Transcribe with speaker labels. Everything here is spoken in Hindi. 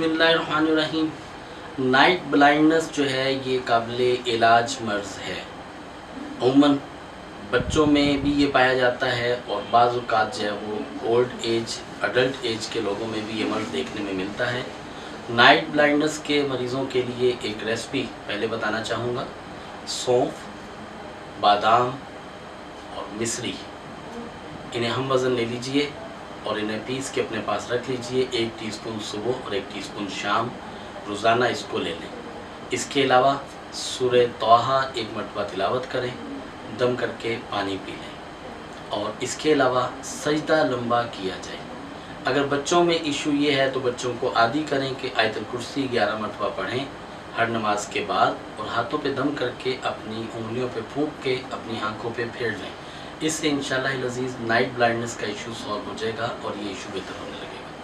Speaker 1: बिस्मिल्लाहिर्रहमानिर्रहीम। नाइट ब्लाइंडनेस जो है ये काबिल इलाज मर्ज़ है। अमूमन बच्चों में भी ये पाया जाता है और बाज़ औक़ात जो है वो ओल्ड एज अडल्ट एज के लोगों में भी ये मर्ज़ देखने में मिलता है। नाइट ब्लाइंडनेस के मरीज़ों के लिए एक रेसिपी पहले बताना चाहूँगा। सौंफ, बादाम और मिश्री, इन्हें हम वज़न ले लीजिए और इन्हें पीस के अपने पास रख लीजिए। 1 टीस्पून सुबह और 1 टीस्पून शाम रोज़ाना इसको ले लें। इसके अलावा सूरह तौहा 1 मरतबा तिलावत करें, दम करके पानी पी लें और इसके अलावा सजदा लंबा किया जाए। अगर बच्चों में इशू ये है तो बच्चों को आदी करें कि आयतुल कुर्सी 11 मरतबा पढ़ें हर नमाज के बाद और हाथों पे दम करके अपनी उंगलियों पे फूंक के अपनी आंखों पे फेर लें। इससे इंशाअल्लाह अज़ीज़ नाइट ब्लाइंडनेस का इशू सॉल्व हो जाएगा और ये इशू बेहतर होने लगेगा।